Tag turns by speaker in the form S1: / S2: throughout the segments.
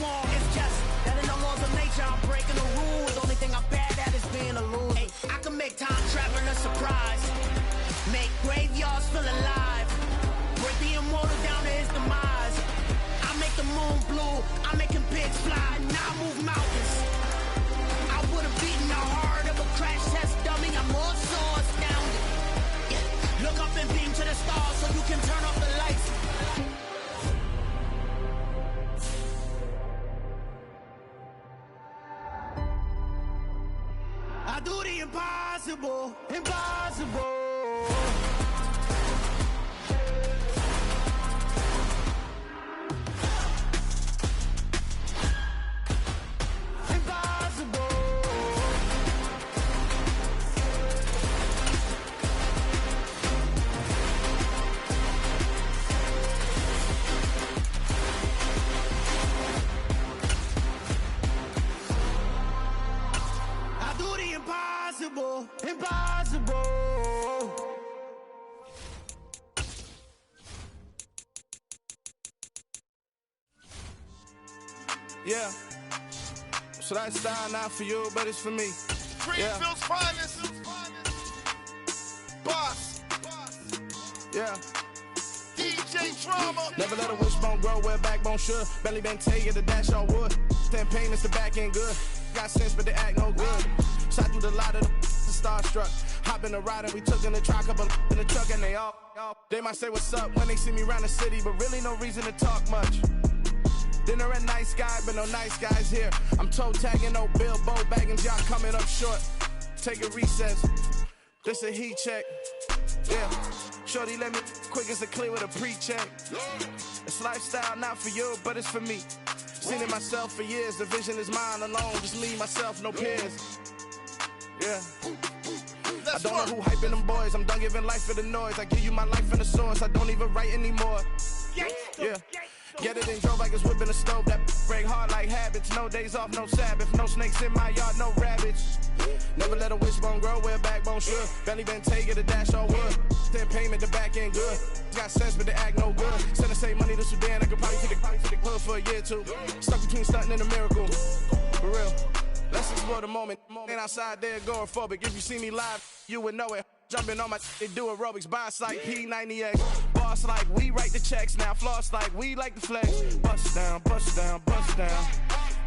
S1: song. It's just that in the laws of nature, I'm breaking the rules. Only thing I'm bad at is being a loser. Hey, I can make time travel a surprise. Make graveyards feel alive. Break the immortal down to his demise. I make the moon blue. I'm making pigs fly. Now I move mountains. I would have beaten the heart of a crash test dummy. I'm also astounded. Yeah. Look up and beam to the stars so you can turn off the lights. I do the impossible, impossible. Impossible, impossible.
S2: Yeah. So that style not for you, but it's for me.
S3: Greenfield's finest. Boss.
S2: Yeah.
S3: DJ Drama.
S2: Never let a wishbone grow where backbone should. Belly been taking the dash all wood. Ten payments, the back end good. Got sense, but they act no good. Shot through the lot of the starstruck. Hop in the ride and we took in the truck, couple in the truck, and they might say what's up when they see me around the city, but really no reason to talk much. Dinner at Nice Guy, but no nice guys here. I'm toe tagging, no Bilbo bagging, y'all coming up short. Take a recess. This a heat check. Yeah. Shorty let me quick as a clear with a pre-check. It's lifestyle not for you, but it's for me. Seen it myself for years. The vision is mine alone. Just me, myself, no peers. Yeah. I don't know who hyping them boys. I'm done giving life for the noise. I give you my life in the source. I don't even write anymore. Yeah. Get it and drove like it's whipping a stove. That break hard like habits. No days off, no Sabbath. No snakes in my yard, no rabbits. Never let a wishbone grow where backbone should. Belly been taking the dash all wood. Then payment, the back end good. Got sense, but they act no good. Send the same money to Sudan. I could probably take the hood for a year or two. Stuck between stunting and a miracle. For real. Let's explore the moment. Ain't outside there agoraphobic. If you see me live, you would know it. Jumping on my they do aerobics. Boss like P90X. Boss like we write the checks now. Floss like we like the flex. Bust down, bust down, bust down.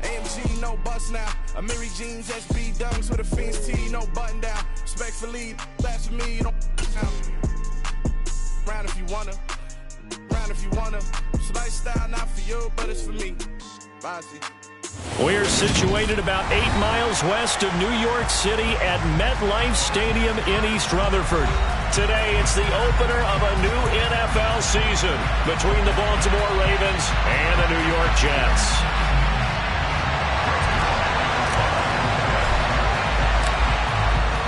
S2: AMG, no bust now. Amiri jeans, SB dunks with a Fiends T, no button down. Respectfully, that's for me, you don't round if you wanna. Round if you wanna. It's lifestyle not for you, but it's for me. Bozzy.
S4: We're situated about 8 miles west of New York City at MetLife Stadium in East Rutherford. Today, it's the opener of a new NFL season between the Baltimore Ravens and the New York Jets.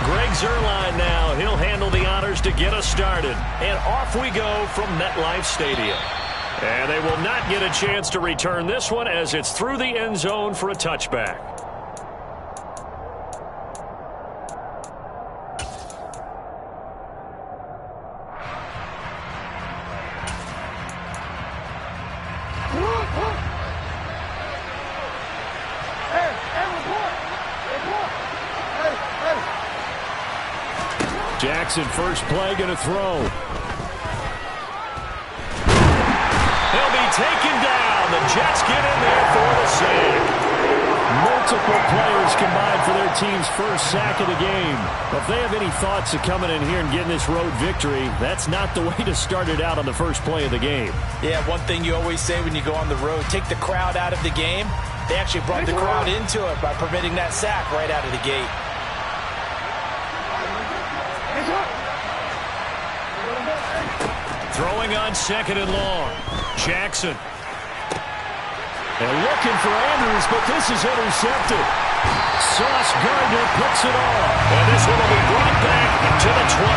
S4: Greg Zuerlein now. He'll handle the honors to get us started. And off we go from MetLife Stadium. And they will not get a chance to return this one as it's through the end zone for a touchback. Jackson, first play, going to throw. He'll be taken down. The Jets get in there for the sack. Multiple players combined for their team's first sack of the game. But if they have any thoughts of coming in here and getting this road victory, that's not the way to start it out on the first play of the game.
S5: Yeah, one thing you always say when you go on the road, take the crowd out of the game. They actually brought the crowd into it by permitting that sack right out of the gate.
S4: Throwing on second and long. Jackson. And looking for Andrews, but this is intercepted. Sauce Gardner puts it on. And this one will be brought back to the 22.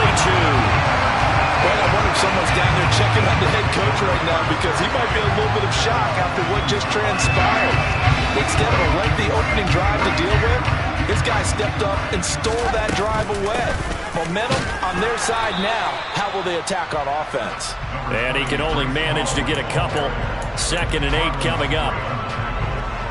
S6: Well, I wonder if someone's down there checking on the head coach right now because he might be in a little bit of shock after what just transpired. Instead of a lengthy opening drive to deal with, this guy stepped up and stole that drive away. Momentum on their side now. How will they attack on offense?
S4: And he can only manage to get a couple. 2nd and 8 coming up.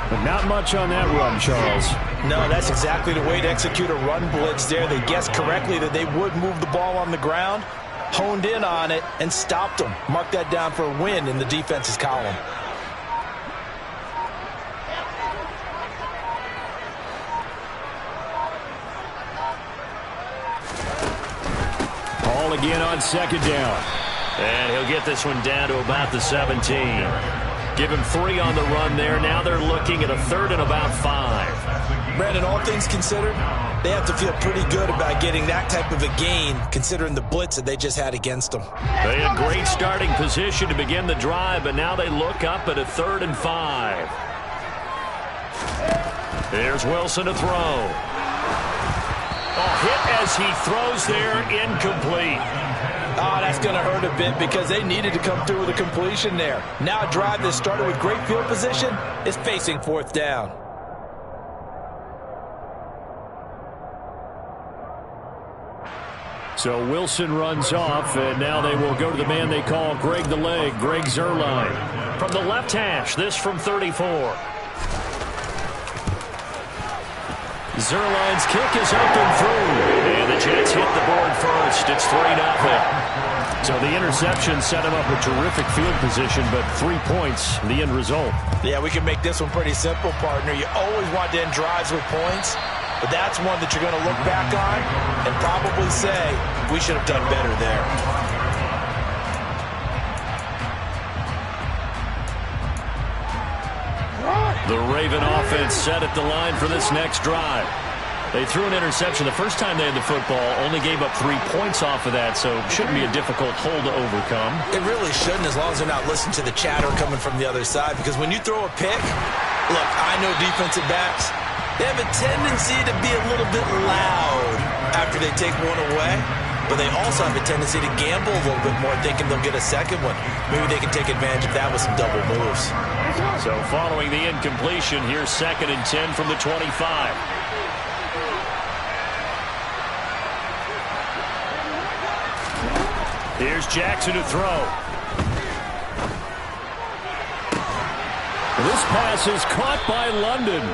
S4: But not much on that run, Charles.
S5: No, that's exactly the way to execute a run blitz there. They guessed correctly that they would move the ball on the ground, honed in on it, and stopped them. Mark that down for a win in the defense's column.
S4: Ball again on second down. And he'll get this one down to about the 17. Give him 3 on the run there. Now they're looking at a 3rd and about 5.
S5: Brandon, all things considered, they have to feel pretty good about getting that type of a gain, considering the blitz that they just had against them.
S4: They had great starting position to begin the drive, but now they look up at a 3rd and 5. Here's Wilson to throw. Hit as he throws there, incomplete.
S5: Oh, that's going to hurt a bit because they needed to come through with a completion there. Now a drive that started with great field position is facing 4th down.
S4: So Wilson runs off, and now they will go to the man they call Greg the Leg, Greg Zuerlein. From the left hash, this from 34. Zuerlein's kick is up and through. And the Jets hit the board first. It's 3-0. So the interception set him up with terrific field position, but 3 points, the end result.
S5: Yeah, we can make this one pretty simple, partner. You always want to end drives with points, but that's one that you're going to look back on and probably say, we should have done better there.
S4: The Raven offense set at the line for this next drive. They threw an interception the first time they had the football, only gave up 3 points off of that, so it shouldn't be a difficult hole to overcome.
S5: It really shouldn't, as long as they're not listening to the chatter coming from the other side, because when you throw a pick, look, I know defensive backs, they have a tendency to be a little bit loud after they take one away, but they also have a tendency to gamble a little bit more, thinking they'll get a second one. Maybe they can take advantage of that with some double moves.
S4: So following the incompletion, here's 2nd and 10 from the 25. Here's Jackson to throw. This pass is caught by London.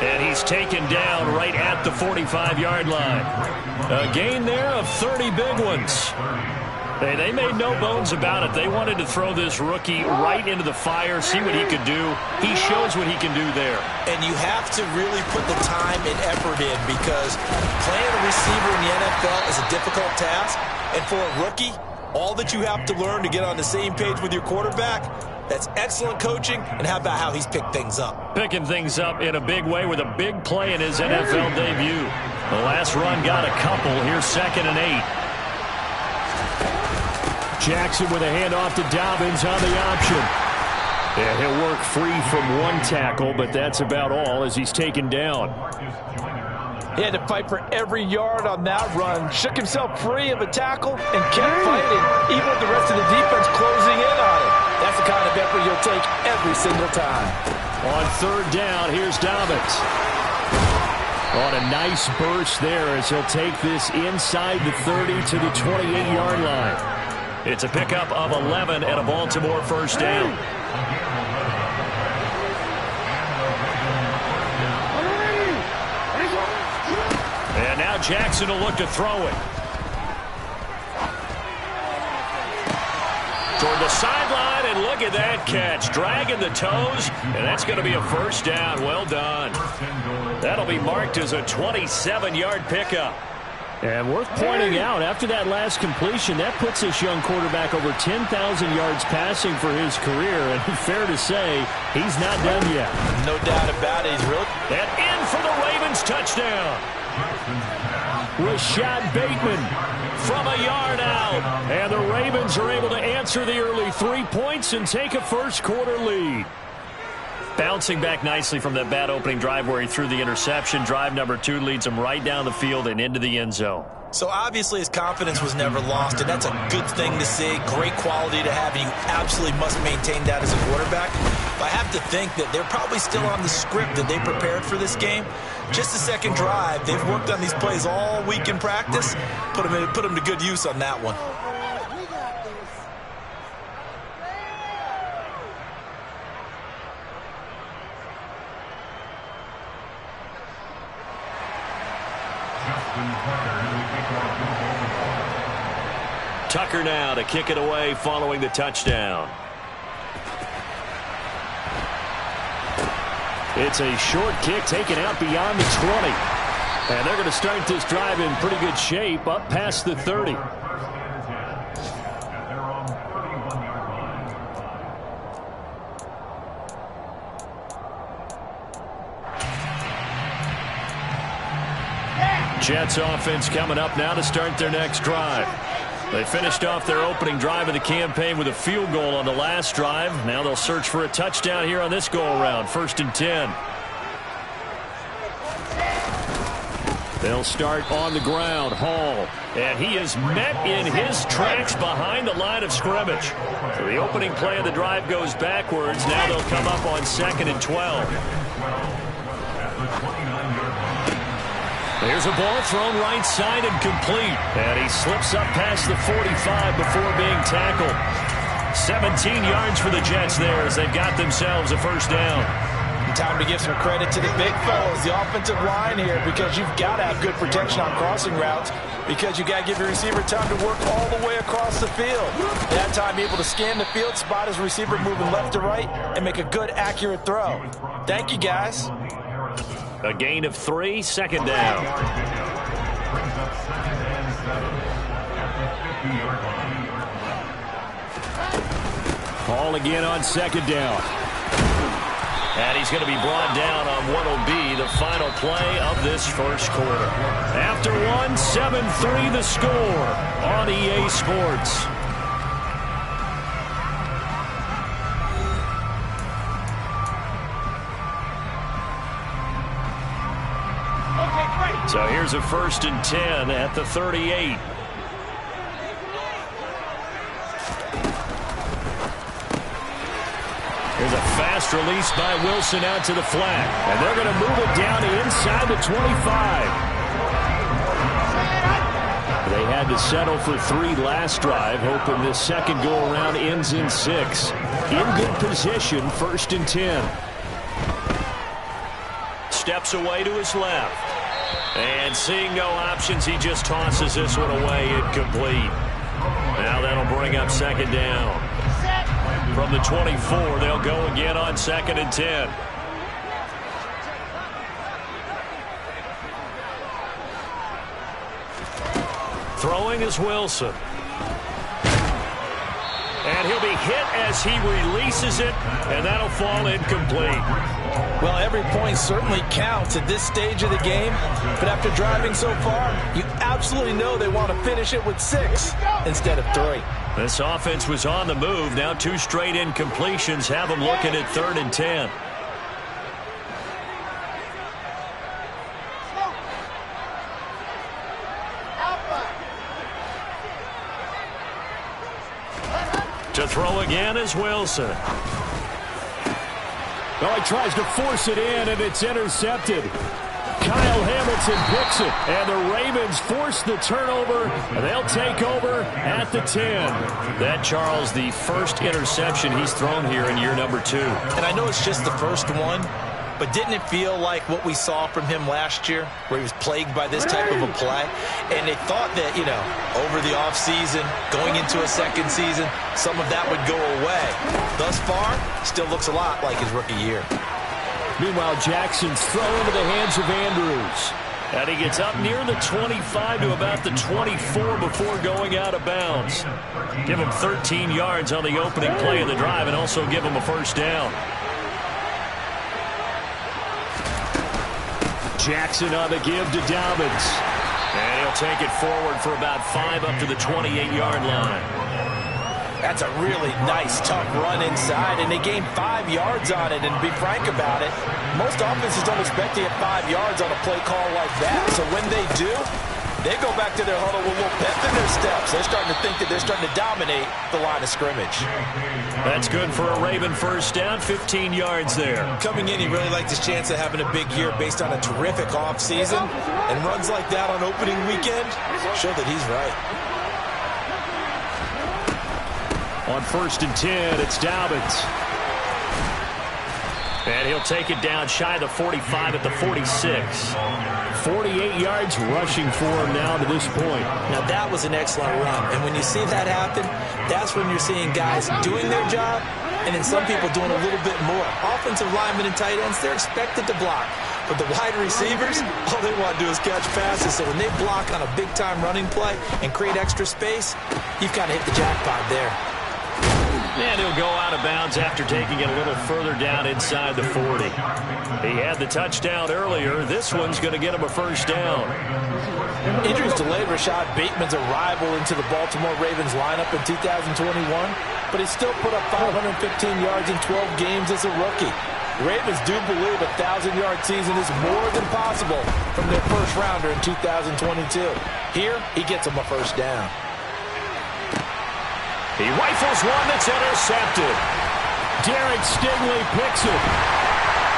S4: And he's taken down right at the 45-yard line. A gain there of 30 big ones. Hey, they made no bones about it. They wanted to throw this rookie right into the fire, see what he could do. He shows what he can do there.
S5: And you have to really put the time and effort in, because playing a receiver in the NFL is a difficult task. And for a rookie, all that you have to learn to get on the same page with your quarterback, that's excellent coaching, and how about how he's picked things up?
S4: Picking things up in a big way with a big play in his NFL debut. The last run got a couple. Here's 2nd and 8. Jackson with a handoff to Dobbins on the option. Yeah, he'll work free from one tackle, but that's about all as he's taken down.
S5: He had to fight for every yard on that run. Shook himself free of a tackle and kept fighting, even with the rest of the defense closing in on him. That's the kind of effort you'll take every single time.
S4: On 3rd down, here's Dobbins. On a nice burst there as he'll take this inside the 30 to the 28-yard line. It's a pickup of 11 and a Baltimore 1st down. And now Jackson will look to throw it. Toward the sideline, and look at that catch. Dragging the toes, and that's going to be a 1st down. Well done. That'll be marked as a 27-yard pickup. And worth pointing out, after that last completion, that puts this young quarterback over 10,000 yards passing for his career. And fair to say, he's not done yet.
S5: No doubt about it. He's really...
S4: And in for the Ravens touchdown. Rashad Bateman from a yard out. And the Ravens are able to answer the early 3 points and take a first-quarter lead. Bouncing back nicely from that bad opening drive where he threw the interception. Drive number 2 leads him right down the field and into the end zone.
S5: So obviously his confidence was never lost, and that's a good thing to see. Great quality to have, and you absolutely must maintain that as a quarterback. But I have to think that they're probably still on the script that they prepared for this game. Just the second drive, they've worked on these plays all week in practice. Put them to good use on that one.
S4: Tucker now to kick it away following the touchdown. It's a short kick taken out beyond the 20. And they're going to start this drive in pretty good shape up past the 30. Jets offense coming up now to start their next drive. They finished off their opening drive of the campaign with a field goal on the last drive. Now they'll search for a touchdown here on this go-around. 1st and 10. They'll start on the ground. Hall. And he is met in his tracks behind the line of scrimmage. So the opening play of the drive goes backwards. Now they'll come up on 2nd and 12. There's a ball thrown right side and complete. And he slips up past the 45 before being tackled. 17 yards for the Jets there as they've got themselves a first down.
S5: Time to give some credit to the big fellas, the offensive line here, because you've got to have good protection on crossing routes, because you got to give your receiver time to work all the way across the field. That time able to scan the field, spot his receiver moving left to right, and make a good, accurate throw. Thank you, guys.
S4: A gain of 3, 2nd down. Hall again on 2nd down. And he's going to be brought down on what will be the final play of this first quarter. After one, 7-3 the score on EA Sports. So here's a 1st and 10 at the 38. There's a fast release by Wilson out to the flat. And they're going to move it down inside the 25. They had to settle for 3 last drive, hoping this second go-around ends in 6. In good position, 1st and 10. Steps away to his left. And seeing no options, he just tosses this one away, incomplete. Now that'll bring up 2nd down. From the 24, they'll go again on 2nd and 10. Throwing is Wilson. And he'll be hit as he releases it, and that'll fall incomplete.
S5: Well, every point certainly counts at this stage of the game, but after driving so far, you absolutely know they want to finish it with 6 instead of 3.
S4: This offense was on the move. Now 2 straight incompletions have them looking at 3rd and 10. To throw again is Wilson. Oh, he tries to force it in, and it's intercepted. Kyle Hamilton picks it, and the Ravens force the turnover. They'll take over at the 10. That, Charles, the first interception he's thrown here in year number 2.
S5: And I know it's just the first one, but didn't it feel like what we saw from him last year, where he was plagued by this type of a play? And they thought that, you know, over the offseason, going into a second season, some of that would go away. Thus far, still looks a lot like his rookie year.
S4: Meanwhile, Jackson's throw into the hands of Andrews. And he gets up near the 25 to about the 24 before going out of bounds. Give him 13 yards on the opening play of the drive and also give him a first down. Jackson on the give to Dobbins. And he'll take it forward for about 5 up to the 28-yard line.
S5: That's a really nice, tough run inside, and they gained 5 yards on it. And to be frank about it, most offenses don't expect to get 5 yards on a play call like that. So when they do, they go back to their huddle with a little pep in their steps. They're starting to think that they're starting to dominate the line of scrimmage.
S4: That's good for a Raven first down, 15 yards there.
S5: Coming in, he really liked his chance of having a big year based on a terrific offseason. And runs like that on opening weekend show that he's right.
S4: On 1st and 10, it's Dobbins. And he'll take it down shy of the 45 at the 46. 48 yards rushing for him now to this point.
S5: Now, that was an excellent run. And when you see that happen, that's when you're seeing guys doing their job and then some people doing a little bit more. Offensive linemen and tight ends, they're expected to block. But the wide receivers, all they want to do is catch passes. So when they block on a big-time running play and create extra space, you've kind of hit the jackpot there.
S4: And he'll go out of bounds after taking it a little further down inside the 40. He had the touchdown earlier. This one's going to get him a first down.
S5: Injuries delayed Rashad Bateman's arrival into the Baltimore Ravens lineup in 2021, but he still put up 515 yards in 12 games as a rookie. The Ravens do believe a 1,000-yard season is more than possible from their first rounder in 2022. Here, he gets him a first down.
S4: He rifles one that's intercepted. Derek Stingley picks it.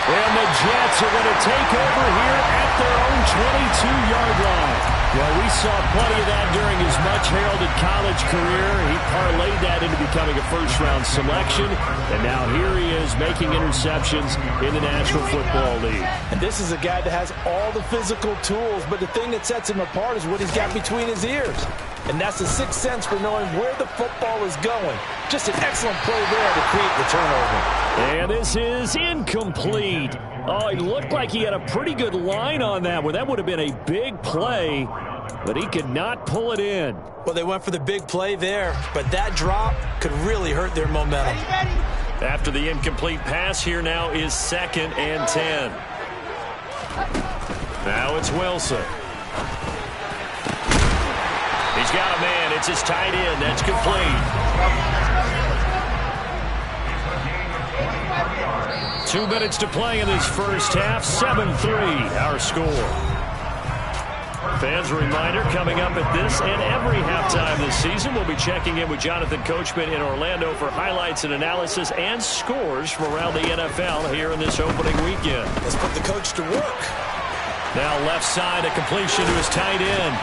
S4: And the Jets are going to take over here at their own 22-yard line. Well, we saw plenty of that during his much-heralded college career. He parlayed that into becoming a first-round selection. And now here he is making interceptions in the National Football League.
S5: And this is a guy that has all the physical tools, but the thing that sets him apart is what he's got between his ears. And that's the sixth sense for knowing where the football is going. Just an excellent play there to create the turnover.
S4: And this is incomplete. Oh, it looked like he had a pretty good line on that one. That would have been a big play, but he could not pull it in.
S5: Well, they went for the big play there, but that drop could really hurt their momentum.
S4: After the incomplete pass, here now is 2nd and 10. Now it's Wilson. He's got a man. It's his tight end. That's complete. 2 minutes to play in this first half. 7-3 our score. Fans, a reminder, coming up at this and every halftime this season, we'll be checking in with Jonathan Coachman in Orlando for highlights and analysis and scores from around the NFL here in this opening weekend.
S5: Let's put the coach to work.
S4: Now left side, a completion to his tight end.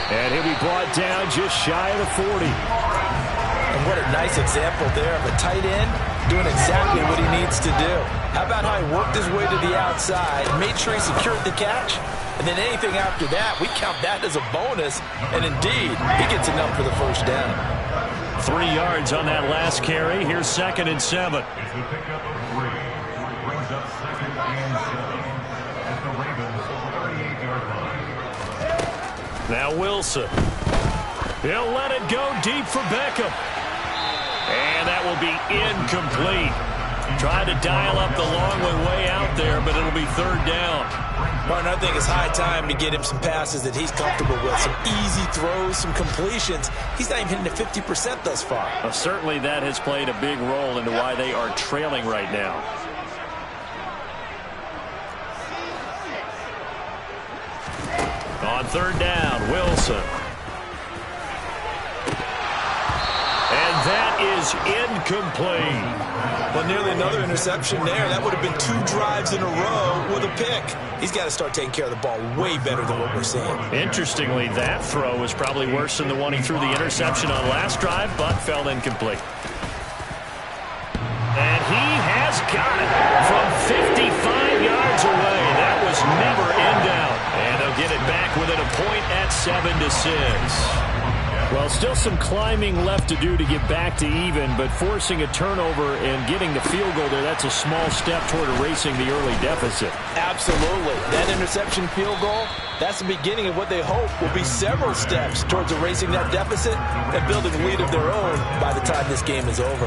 S4: And he'll be brought down just shy of the 40.
S5: And what a nice example there of a tight end doing exactly what he needs to do. How about how he worked his way to the outside, made sure he secured the catch, and then anything after that, we count that as a bonus. And indeed, he gets enough for the first down.
S4: 3 yards on that last carry. Here's 2nd and 7. Now Wilson. He'll let it go deep for Beckham. And that will be incomplete. Tried to dial up the long one way out there, but it'll be 3rd down.
S5: Martin, I think it's high time to get him some passes that he's comfortable with. Some easy throws, some completions. He's not even hitting the 50% thus far.
S4: Well, certainly that has played a big role into why they are trailing right now. On 3rd down, Wilson. And that is incomplete.
S5: Well, nearly another interception there. That would have been 2 drives in a row with a pick. He's got to start taking care of the ball way better than what we're seeing.
S4: Interestingly, that throw was probably worse than the one he threw the interception on last drive, but fell incomplete. And he has got it from 55 yards away. That was never in doubt. And they'll get it back within a point at 7-6. Well, still some climbing left to do to get back to even, but forcing a turnover and getting the field goal there, that's a small step toward erasing the early deficit.
S5: Absolutely. That interception field goal, that's the beginning of what they hope will be several steps towards erasing that deficit and building a lead of their own by the time this game is over.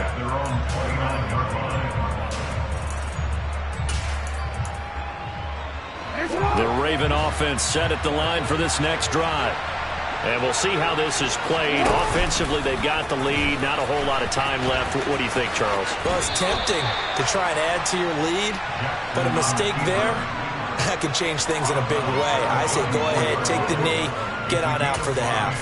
S4: The Raven offense set at the line for this next drive. And we'll see how this is played. Offensively, they've got the lead. Not a whole lot of time left. What do you think, Charles?
S5: Well, it's tempting to try and add to your lead, but a mistake there, that can change things in a big way. I say go ahead, take the knee, get on out for the half.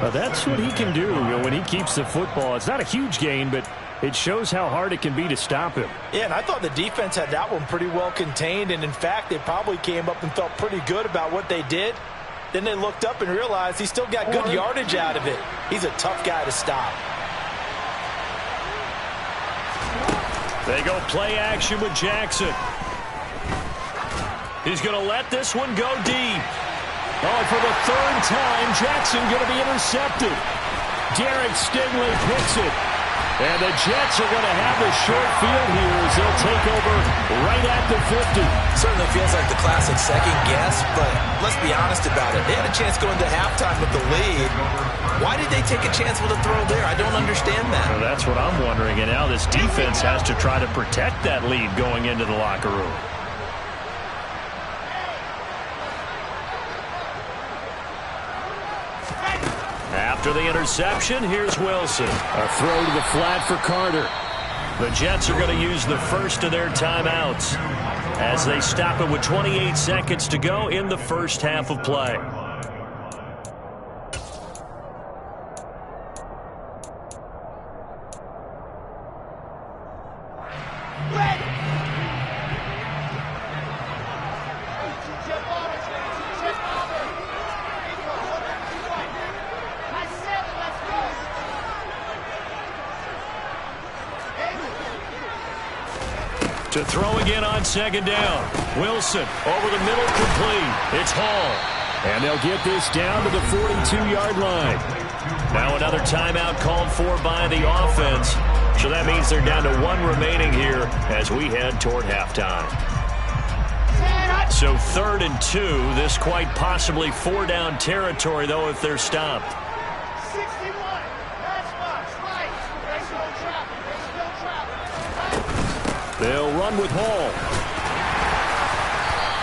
S4: Well, that's what he can do when he keeps the football. It's not a huge gain, but it shows how hard it can be to stop him.
S5: Yeah, and I thought the defense had that one pretty well contained, and in fact, they probably came up and felt pretty good about what they did. Then they looked up and realized he still got good yardage out of it. He's a tough guy to stop.
S4: They go play action with Jackson. He's going to let this one go deep. Oh, for the third time, Jackson going to be intercepted. Derek Stingley picks it. And the Jets are going to have a short field here as they'll take over right at the 50.
S5: Certainly feels like the classic second guess, but let's be honest about it. They had a chance going to halftime with the lead. Why did they take a chance with a throw there? I don't understand that.
S4: Well, that's what I'm wondering. And now this defense has to try to protect that lead going into the locker room. After the interception, here's Wilson. A throw to the flat for Carter. The Jets are going to use the first of their timeouts as they stop it with 28 seconds to go in the first half of play. To throw again on second down. Wilson over the middle, complete. It's Hall. And they'll get this down to the 42-yard line. Now another timeout called for by the offense. So that means they're down to one remaining here as we head toward halftime. So 3rd and 2. This quite possibly 4-down territory, though, if they're stopped. They'll run with Hall.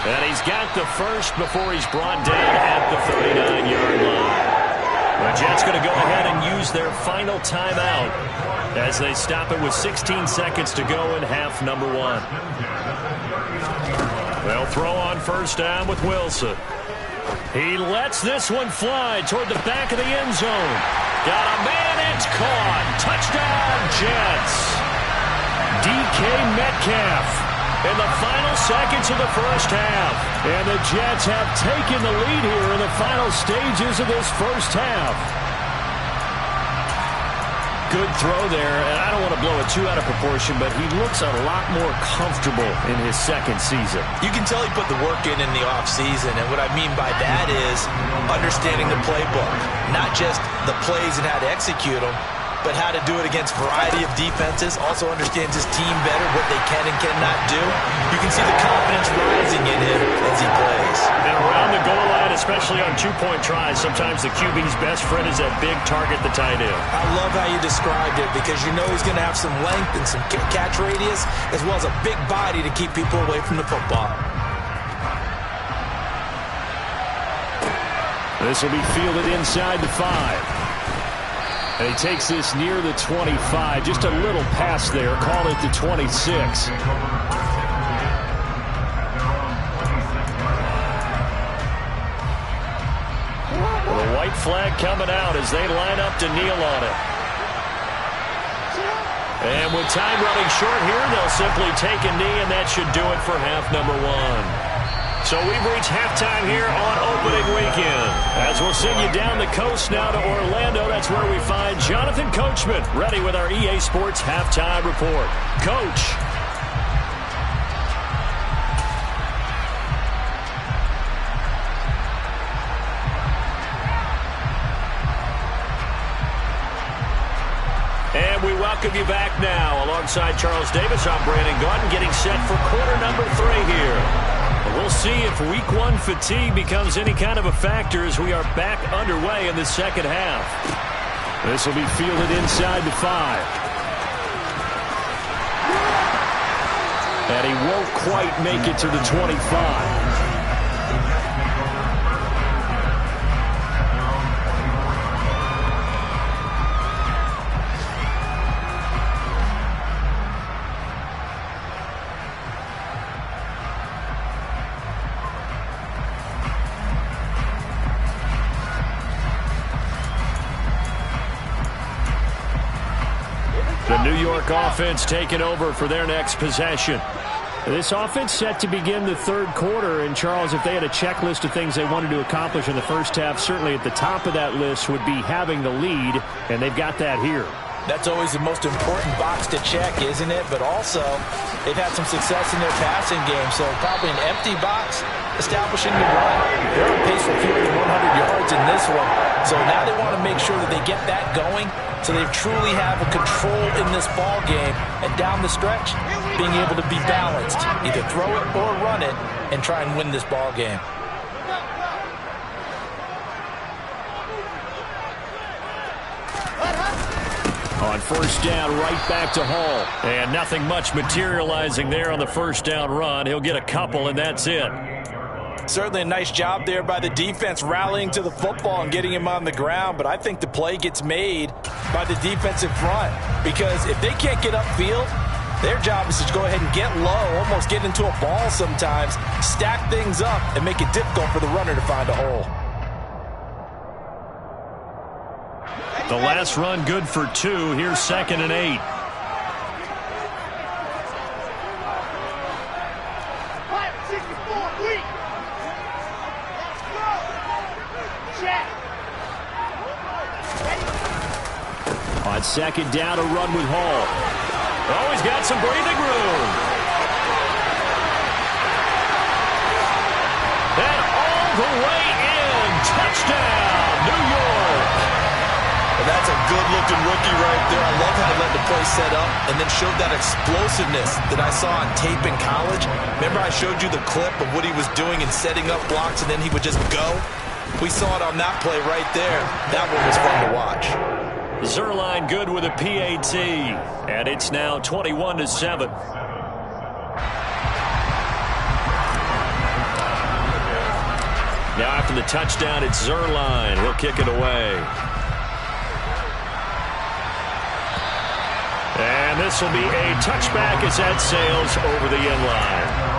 S4: And he's got the first before he's brought down at the 39-yard line. The Jets going to go ahead and use their final timeout as they stop it with 16 seconds to go in half number 1. They'll throw on first down with Wilson. He lets this one fly toward the back of the end zone. Got a man, it's caught. Touchdown, Jets. DK Metcalf in the final seconds of the first half. And the Jets have taken the lead here in the final stages of this first half. Good throw there, and I don't want to blow it too out of proportion, but he looks a lot more comfortable in his second season.
S5: You can tell he put the work in the offseason, and what I mean by that is understanding the playbook. Not just the plays and how to execute them, but how to do it against a variety of defenses. Also understands his team better, what they can and cannot do. You can see the confidence rising in him as he plays.
S4: And around the goal line, especially on two-point tries, sometimes the QB's best friend is that big target, the tight end.
S5: I love how you described it because you know he's going to have some length and some catch radius as well as a big body to keep people away from the football.
S4: This will be fielded inside the 5. And he takes this near the 25. Just a little pass there. Call it the 26. The white flag coming out as they line up to kneel on it. And with time running short here, they'll simply take a knee, and that should do it for half number 1. So we've reached halftime here on opening weekend. As we'll send you down the coast now to Orlando, that's where we find Jonathan Coachman ready with our EA Sports Halftime Report. Coach. And we welcome you back now. Alongside Charles Davis, I'm Brandon Gaudin getting set for quarter number 3 here. We'll see if week 1 fatigue becomes any kind of a factor as we are back underway in the second half. This will be fielded inside the 5. And he won't quite make it to the 25. The New York offense taking over for their next possession. This offense set to begin the third quarter. And, Charles, if they had a checklist of things they wanted to accomplish in the first half, certainly at the top of that list would be having the lead, and they've got that here.
S5: That's always the most important box to check, isn't it? But also, they've had some success in their passing game, so probably an empty box establishing the run. They're on pace for fewer than 100 yards in this one. So now they want to make sure that they get that going so they truly have a control in this ball game. And down the stretch, being able to be balanced, either throw it or run it, and try and win this ball game.
S4: On first down, right back to Hall. And nothing much materializing there on the first down run. He'll get a couple, and that's it.
S5: Certainly a nice job there by the defense rallying to the football and getting him on the ground, but I think the play gets made by the defensive front because if they can't get upfield, their job is to go ahead and get low, almost get into a ball sometimes, stack things up, and make it difficult for the runner to find a hole.
S4: The last run good for 2. Here's 2nd and 8. On 2nd down, a run with Hall. Oh, he's got some breathing room. And all the way in. Touchdown, New York.
S5: Well, that's a good-looking rookie right there. I love how he let the play set up and then showed that explosiveness that I saw on tape in college. Remember I showed you the clip of what he was doing and setting up blocks, and then he would just go? We saw it on that play right there. That one was fun to watch.
S4: Zuerlein good with a PAT, and it's now 21-7. Now after the touchdown, it's Zuerlein. He'll kick it away. And this will be a touchback as that sails over the end line.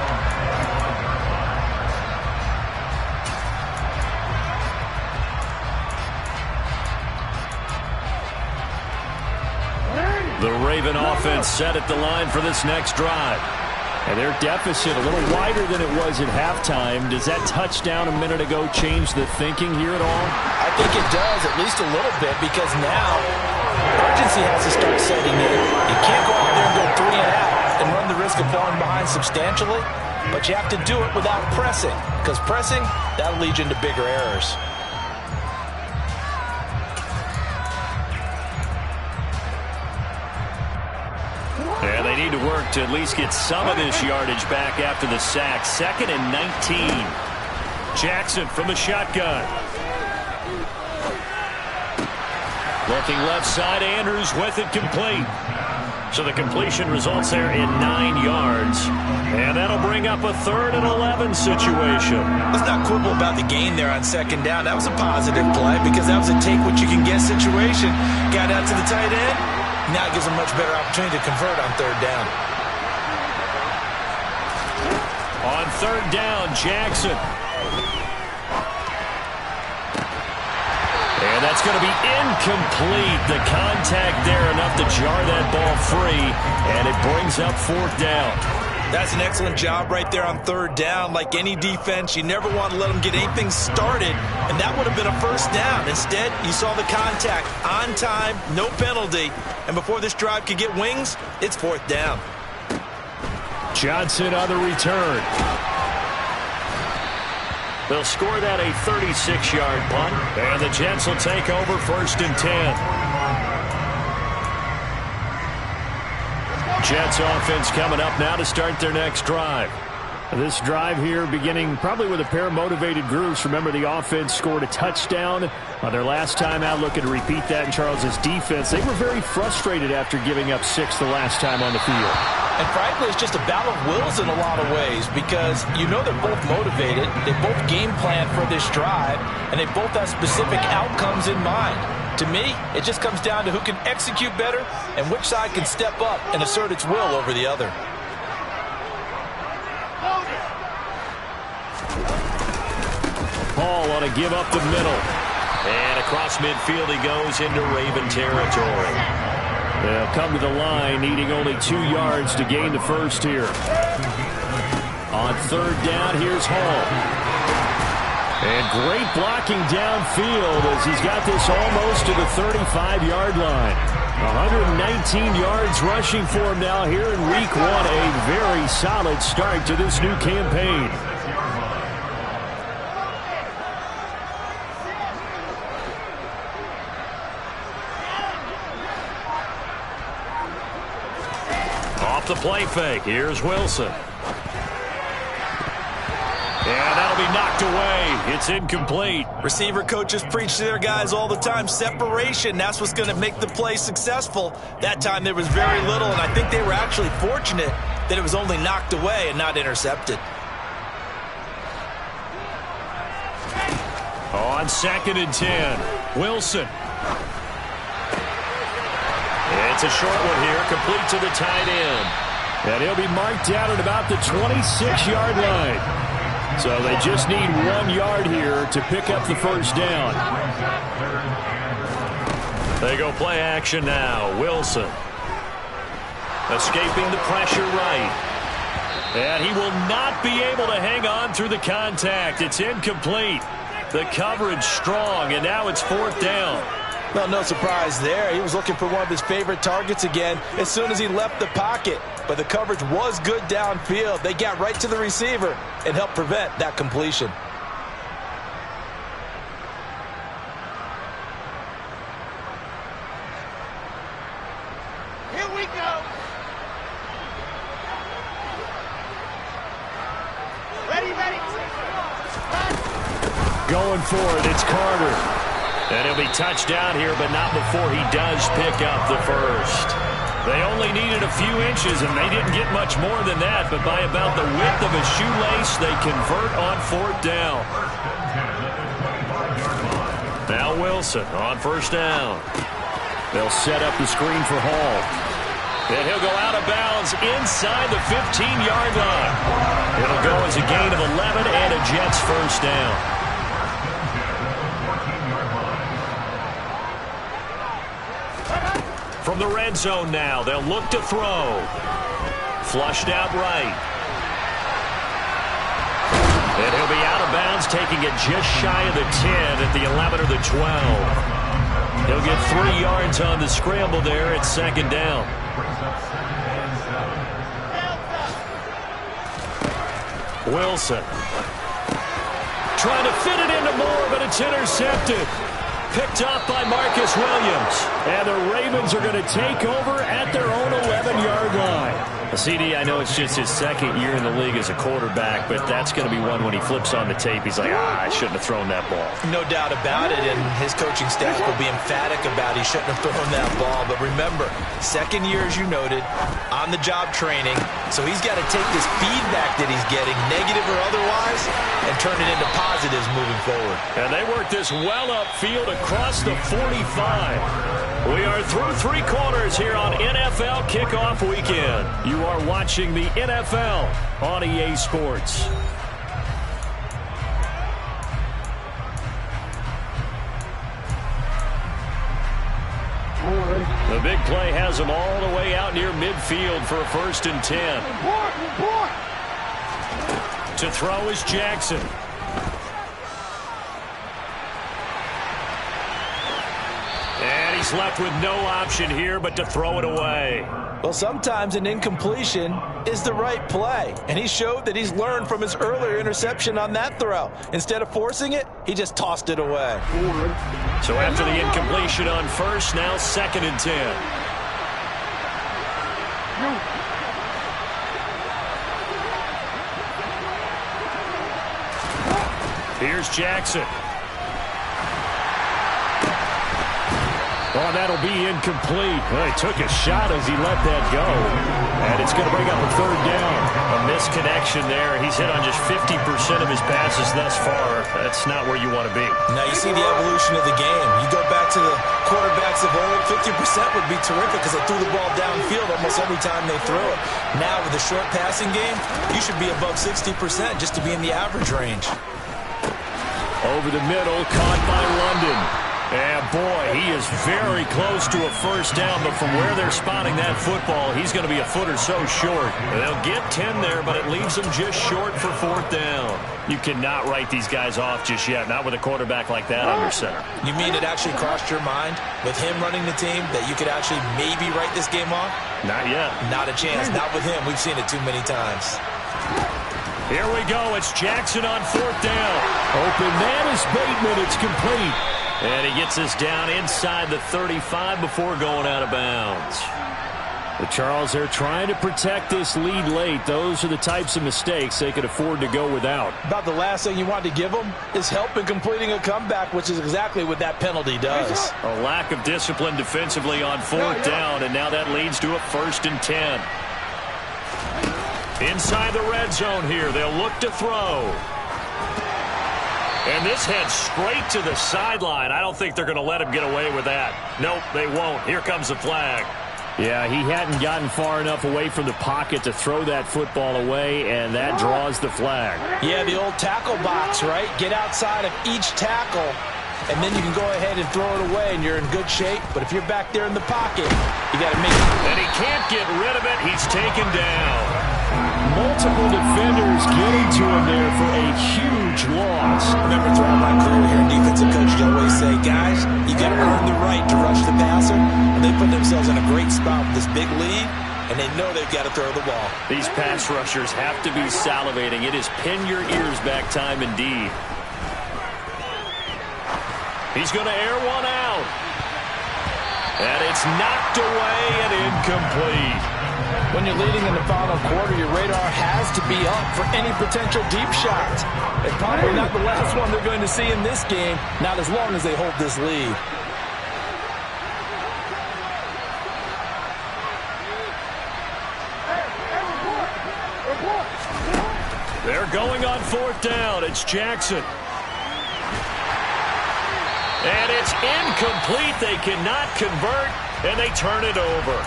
S4: The Raven offense set at the line for this next drive. And their deficit a little wider than it was at halftime. Does that touchdown a minute ago change the thinking here at all?
S5: I think it does, at least a little bit, because now urgency has to start setting in. You can't go out there and go 3 and out and run the risk of falling behind substantially, but you have to do it without pressing, because pressing, that'll lead you into bigger errors.
S4: And they need to work to at least get some of this yardage back after the sack. 2nd and 19. Jackson from the shotgun. Looking left side, Andrews with it complete. So the completion results there in 9 yards. And that'll bring up a 3rd and 11 situation.
S5: Let's not quibble about the gain there on 2nd down. That was a positive play because that was a take-what-you-can-get situation. Got out to the tight end. Now it gives them a much better opportunity to convert on 3rd down.
S4: On 3rd down, Jackson. And that's going to be incomplete. The contact there enough to jar that ball free, and it brings up 4th down.
S5: That's an excellent job right there on 3rd down. Like any defense, you never want to let them get anything started, and that would have been a 1st down. Instead, you saw the contact on time, no penalty, and before this drive could get wings, it's 4th down.
S4: Johnson on the return. They'll score that a 36-yard punt, and the Jets will take over 1st and 10. Jets offense coming up now to start their next drive. This drive here beginning probably with a pair of motivated groups. Remember, the offense scored a touchdown on their last time out. Looking to repeat that in Charles's defense. They were very frustrated after giving up 6 the last time on the field.
S5: And frankly, it's just a battle of wills in a lot of ways because you know they're both motivated. They both game plan for this drive, and they both have specific outcomes in mind. To me, it just comes down to who can execute better and which side can step up and assert its will over the other.
S4: Hall on a give up the middle. And across midfield he goes into Raven territory. They'll come to the line needing only 2 yards to gain the first here. On 3rd down, here's Hall. And great blocking downfield as he's got this almost to the 35-yard line. 119 yards rushing for him now here in week 1. A very solid start to this new campaign. Off the play fake. Here's Wilson. And that'll be knocked away. It's incomplete.
S5: Receiver coaches preach to their guys all the time. Separation, that's what's going to make the play successful. That time there was very little, and I think they were actually fortunate that it was only knocked away and not intercepted.
S4: On 2nd and 10, Wilson. It's a short one here, complete to the tight end. And he'll be marked down at about the 26-yard line. So they just need 1 yard here to pick up the first down. They go play action now. Wilson. Escaping the pressure right. And he will not be able to hang on through the contact. It's incomplete. The coverage strong, and now it's 4th down.
S5: Well, no surprise there. He was looking for one of his favorite targets again as soon as he left the pocket. But the coverage was good downfield. They got right to the receiver and helped prevent that completion.
S3: Here we go. Ready, ready.
S4: Going for it, it's Carter. And he'll be touched down here, but not before he does pick up the first. They only needed a few inches, and they didn't get much more than that, but by about the width of a shoelace, they convert on 4th down. Now Wilson on 1st down. They'll set up the screen for Hall. And he'll go out of bounds inside the 15-yard line. It'll go as a gain of 11 and a Jets first down. From the red zone now, they'll look to throw. Flushed out right. And he'll be out of bounds, taking it just shy of the 10 at the 11 or the 12. He'll get 3 yards on the scramble there at 2nd down. Wilson. Trying to fit it into Moore, but it's intercepted. Picked off by Marcus Williams. And the Ravens are going to take over at their own 11-yard line. CD, I know it's just his 2nd year in the league as a quarterback, but that's going to be one when he flips on the tape. He's like, I shouldn't have thrown that ball.
S5: No doubt about it, and his coaching staff will be emphatic about he shouldn't have thrown that ball. But remember, 2nd year, as you noted, on-the-job training, so he's got to take this feedback that he's getting, negative or otherwise, and turn it into positives moving forward.
S4: And they work this well upfield across the 45. We are through 3 quarters here on NFL Kickoff Weekend. You are watching the NFL on EA Sports. The big play has them all the way out near midfield for a 1st and 10. To throw is Jackson. And he's left with no option here but to throw it away.
S5: Well, sometimes an incompletion is the right play, and he showed that he's learned from his earlier interception on that throw. Instead of forcing it, he just tossed it away.
S4: So after the incompletion on 1st, now 2nd and 10. Here's Jackson. Oh, that'll be incomplete. Well, he took a shot as he let that go. And it's going to bring up a 3rd down. A misconnection there. He's hit on just 50% of his passes thus far. That's not where you want to be.
S5: Now you see the evolution of the game. You go back to the quarterbacks of old, 50% would be terrific because they threw the ball downfield almost every time they threw it. Now with a short passing game, you should be above 60% just to be in the average range.
S4: Over the middle, caught by London. And boy, he is very close to a first down, but from where they're spotting that football, he's going to be a foot or so short. They'll get 10 there, but it leaves them just short for fourth down. You cannot write these guys off just yet, not with a quarterback like that under center.
S5: You mean it actually crossed your mind with him running the team that you could actually maybe write this game off?
S4: Not yet.
S5: Not a chance. Not with him. We've seen it too many times.
S4: Here we go. It's Jackson on fourth down. Open man is Bateman. It's complete. And he gets us down inside the 35 before going out of bounds. The Charles, they're trying to protect this lead late. Those are the types of mistakes they could afford to go without.
S6: About the last thing you want to give them is help in completing a comeback, which is exactly what that penalty does.
S4: A lack of discipline defensively on fourth down, and now that leads to a 1st and 10. Inside the red zone here, they'll look to throw. And this heads straight to the sideline. I don't think they're going to let him get away with that. Nope, they won't. Here comes the flag. Yeah, he hadn't gotten far enough away from the pocket to throw that football away, and that draws the flag.
S6: Yeah, the old tackle box, right? Get outside of each tackle, and then you can go ahead and throw it away, and you're in good shape. But if you're back there in the pocket, you got to make it.
S4: And he can't get rid of it. He's taken down. Multiple defenders getting to him there for a huge loss.
S5: Remember, throughout my career here in defensive coach, you always say, guys, you got to earn the right to rush the passer. And they put themselves in a great spot with this big lead, and they know they've got to throw the ball.
S4: These pass rushers have to be salivating. It is pin your ears back time indeed. He's going to air one out. And it's knocked away and incomplete.
S6: When you're leading in the final quarter, your radar has to be up for any potential deep shots. It's probably not the last one they're going to see in this game, not as long as they hold this lead.
S4: They're going on fourth down. It's Jackson. And it's incomplete. They cannot convert, and they turn it over.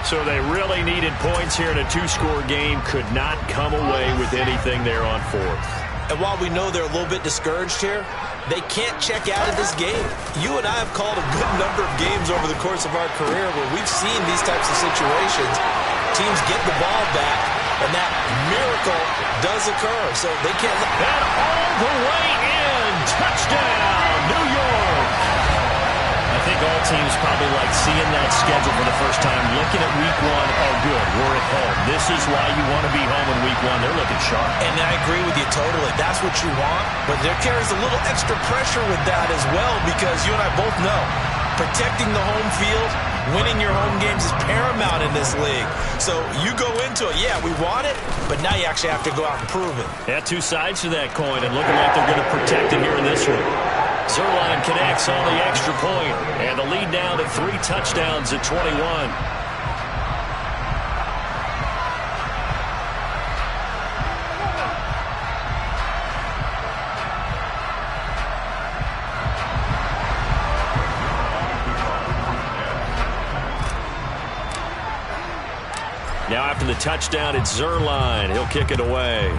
S4: So they really needed points here in a two-score game. Could not come away with anything there on fourth.
S5: And while we know they're a little bit discouraged here, they can't check out of this game. You and I have called a good number of games over the course of our career where we've seen these types of situations. Teams get the ball back, and that miracle does occur. So they can't let
S4: that all the way in. Touchdown, New York. I think all teams probably like seeing that schedule for the first time, looking at week one. Oh, good, we're at home. This is why you want to be home in week one. They're looking sharp.
S5: And I agree with you totally. That's what you want. But there carries a little extra pressure with that as well, because you and I both know protecting the home field, winning your home games is paramount in this league. So you go into it, yeah, we want it, but now you actually have to go out and prove it.
S4: Yeah, two sides to that coin, and looking like they're going to protect it here in this one. Zuerlein connects on the extra point, and the lead now to 3 touchdowns at 21. Now after the touchdown, it's Zuerlein. He'll kick it away.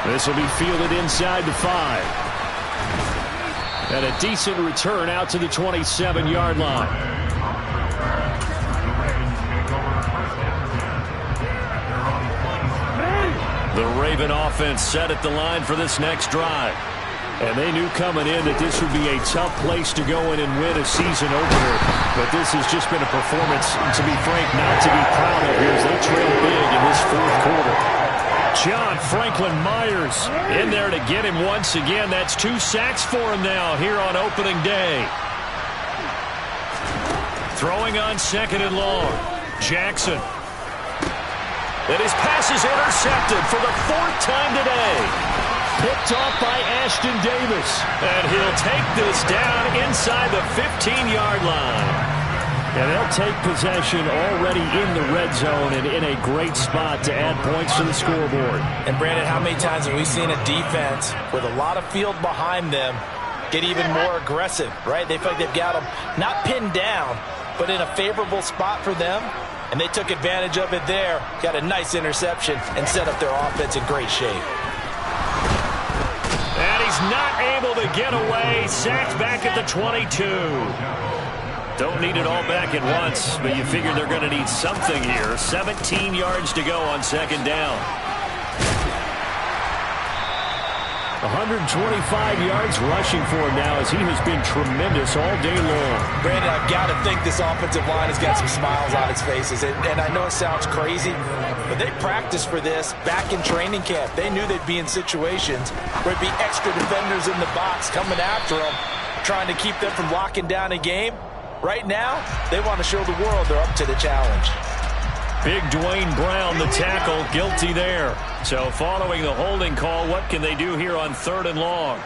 S4: This will be fielded inside the 5. And a decent return out to the 27-yard line. The Raven offense set at the line for this next drive. And they knew coming in that this would be a tough place to go in and win a season opener. But this has just been a performance, to be frank, not to be proud of here as they trail big in this fourth quarter. John Franklin Myers in there to get him once again. That's 2 sacks for him now here on opening day. Throwing on 2nd and long. Jackson. And his pass is intercepted for the 4th time today. Picked off by Ashton Davis. And he'll take this down inside the 15-yard line. And they'll take possession already in the red zone and in a great spot to add points to the scoreboard.
S6: And Brandon, how many times have we seen a defense with a lot of field behind them get even more aggressive, right? They feel like they've got them not pinned down, but in a favorable spot for them. And they took advantage of it there, got a nice interception, and set up their offense in great shape.
S4: And he he's not able to get away. Sacked back at the 22. Don't need it all back at once, but you figure they're going to need something here. 17 yards to go on second down. 125 yards rushing for him now as he has been tremendous all day long.
S5: Brandon, I've got to think this offensive line has got some smiles on its faces. And I know it sounds crazy, but they practiced for this back in training camp. They knew they'd be in situations where it'd be extra defenders in the box coming after them, trying to keep them from locking down a game. Right now, they want to show the world they're up to the challenge.
S4: Big Dwayne Brown, the tackle, guilty there. So following the holding call, what can they do here on 3rd and long?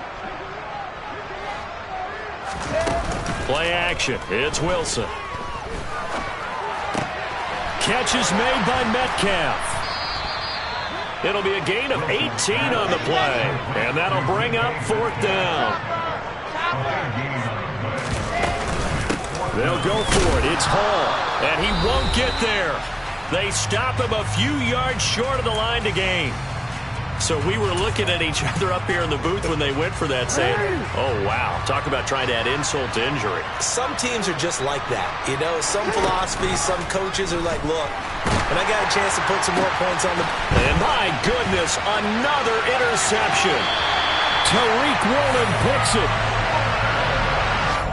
S4: Play action. It's Wilson. Catch is made by Metcalf. It'll be a gain of 18 on the play. And that'll bring up 4th down. They'll go for it. It's Hall. And he won't get there. They stop him a few yards short of the line to gain. So we were looking at each other up here in the booth when they went for that, saying, oh, wow, talk about trying to add insult to injury.
S5: Some teams are just like that. You know, some philosophies, some coaches are like, look, when I got a chance to put some more points on the...
S4: And my goodness, another interception. Tariq Woolen picks it.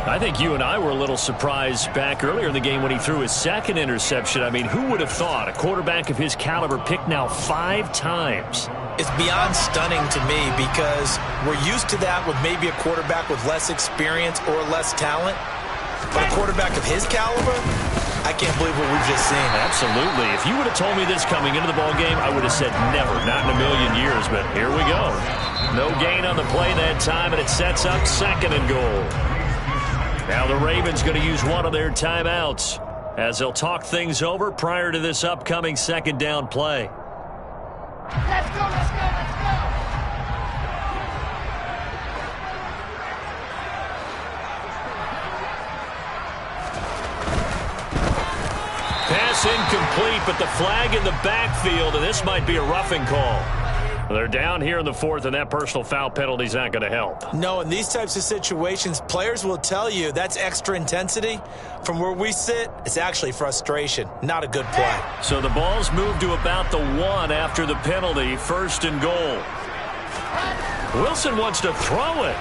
S4: I think you and I were a little surprised back earlier in the game when he threw his 2nd interception. I mean, who would have thought a quarterback of his caliber picked now 5 times?
S5: It's beyond stunning to me because we're used to that with maybe a quarterback with less experience or less talent. But a quarterback of his caliber, I can't believe what we've just seen.
S4: Absolutely. If you would have told me this coming into the ballgame, I would have said never, not in a million years. But here we go. No gain on the play that time, and it sets up 2nd and goal. Now the Ravens going to use one of their timeouts as they'll talk things over prior to this upcoming 2nd down play.
S3: Let's go, let's go, let's go!
S4: Pass incomplete, but the flag in the backfield, and this might be a roughing call. They're down here in the 4th, and that personal foul penalty is not going to help.
S5: No, in these types of situations, players will tell you that's extra intensity. From where we sit, it's actually frustration, not a good play.
S4: So the ball's moved to about the 1 after the penalty, 1st and goal. Wilson wants to throw it.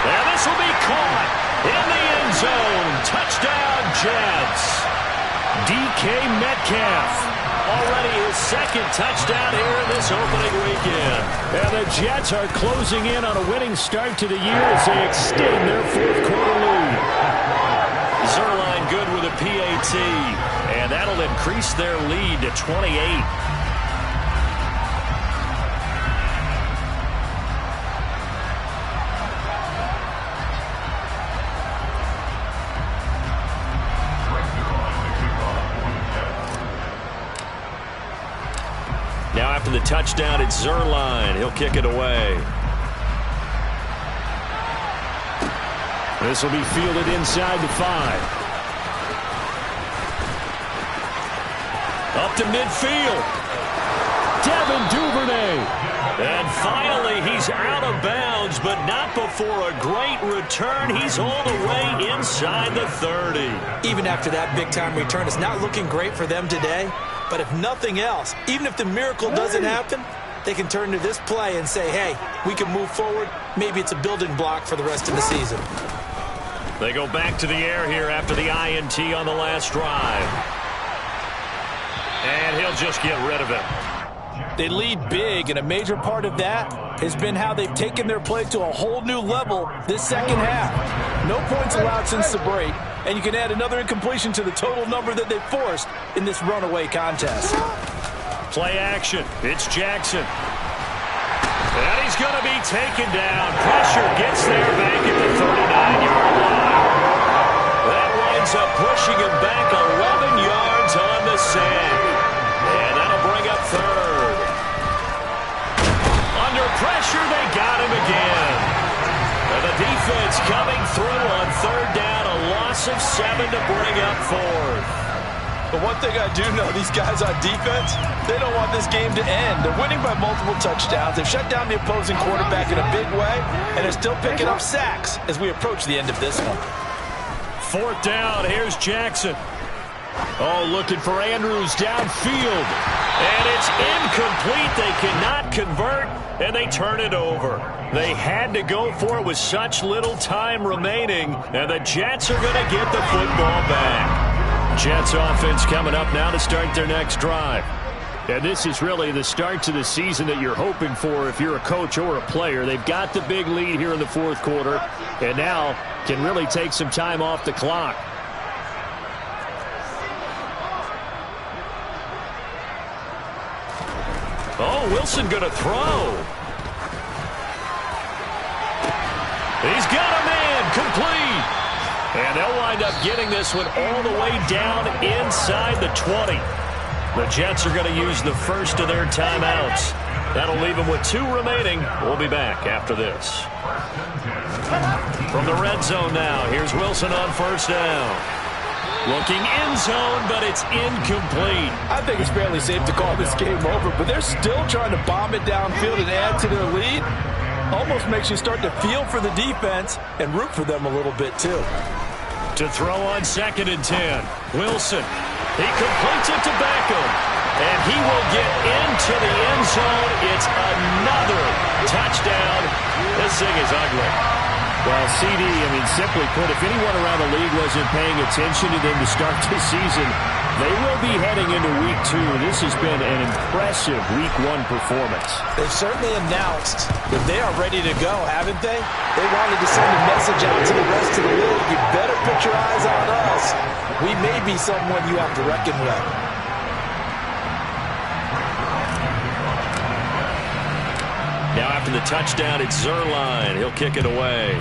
S4: And this will be caught in the end zone. Touchdown, Jets. DK Metcalf. Already his 2nd touchdown here in this opening weekend. And the Jets are closing in on a winning start to the year as they extend their 4th quarter lead. Zuerlein good with a PAT, and that'll increase their lead to 28. Now after the touchdown, it's Zuerlein. He'll kick it away. This will be fielded inside the 5. Up to midfield. Devin Duvernay. And finally, he's out of bounds, but not before a great return. He's all the way inside the 30.
S5: Even after that big-time return, it's not looking great for them today. But if nothing else, even if the miracle doesn't happen, they can turn to this play and say, hey, we can move forward. Maybe it's a building block for the rest of the season.
S4: They go back to the air here after the INT on the last drive. And he'll just get rid of it.
S6: They lead big, and a major part of that has been how they've taken their play to a whole new level this 2nd half. No points allowed since the break, and you can add another incompletion to the total number that they've forced in this runaway contest.
S4: Play action. It's Jackson. And he's going to be taken down. Pressure gets there back at the 39-yard line. That winds up pushing him back 11 yards on the sack. And that'll bring up 3rd. Under pressure, they got him again. And the defense coming through on 3rd down. A loss of 7 to bring up 4th.
S6: But one thing I do know, these guys on defense, they don't want this game to end. They're winning by multiple touchdowns. They've shut down the opposing quarterback in a big way, and they're still picking up sacks as we approach the end of this one.
S4: 4th down, here's Jackson. Oh, looking for Andrews downfield. And it's incomplete. They cannot convert, and they turn it over. They had to go for it with such little time remaining, and the Jets are going to get the football back. Jets offense coming up now to start their next drive. And this is really the start to the season that you're hoping for if you're a coach or a player. They've got the big lead here in the 4th quarter, and now can really take some time off the clock. Oh, Wilson going to throw. He's got a man, complete. And they'll wind up getting this one all the way down inside the 20. The Jets are going to use the first of their timeouts. That'll leave them with 2 remaining. We'll be back after this. From the red zone now, here's Wilson on 1st down. Looking end zone, but it's incomplete.
S6: I think it's fairly safe to call this game over, but they're still trying to bomb it downfield and add to their lead. Almost makes you start to feel for the defense and root for them a little bit, too.
S4: To throw on 2nd and 10. Wilson. He completes it to Beckham. And he will get into the end zone. It's another touchdown. This thing is ugly. Well, CD, simply put, if anyone around the league wasn't paying attention to them to start this season, they will be heading into Week 2. This has been an impressive Week 1 performance.
S5: They've certainly announced that they are ready to go, haven't they? They wanted to send a message out to the rest of the league. You better put your eyes on us. We may be someone you have to reckon with.
S4: Now after the touchdown, it's Zuerlein. He'll kick it away.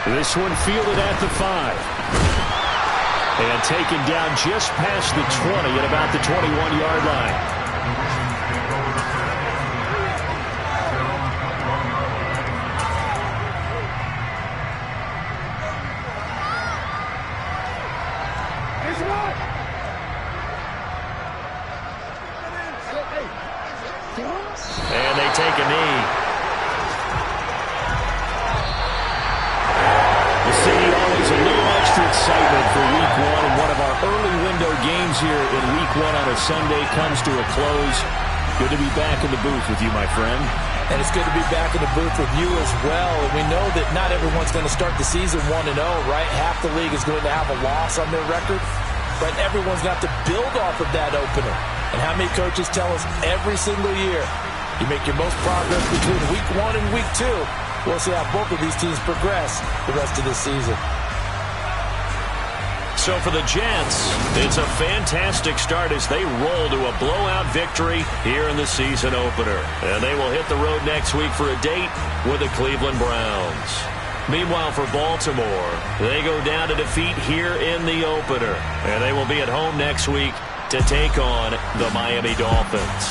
S4: This one fielded at the 5. And taken down just past the 20 at about the 21-yard line. And they take a knee. The city always a little extra excitement for Week 1, and one of our early window games here in Week 1 on a Sunday comes to a close. Good to be back in the booth with you, my friend.
S5: And it's good to be back in the booth with you as well. And we know that not everyone's going to start the season 1-0, right? Half the league is going to have a loss on their record. But everyone's got to build off of that opener. And how many coaches tell us every single year, you make your most progress between Week 1 and Week 2. We'll see how both of these teams progress the rest of this season.
S4: So for the Jets, it's a fantastic start as they roll to a blowout victory here in the season opener. And they will hit the road next week for a date with the Cleveland Browns. Meanwhile, for Baltimore, they go down to defeat here in the opener. And they will be at home next week to take on the Miami Dolphins.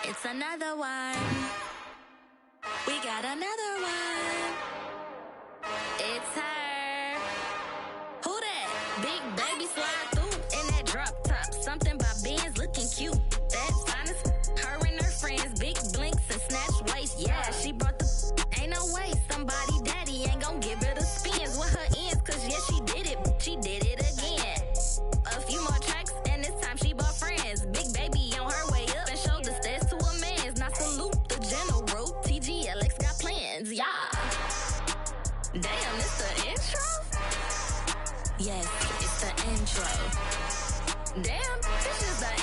S7: It's another one. We got another one. It's her. Who that? Big baby slide through in that drop top. Something by Benz looking cute. That's honest. Her and her friends, big blinks and snatch waist. Yeah, she brought the. Ain't no way somebody daddy ain't gonna give her the spins with her Yes, it's the intro. Damn, it's just the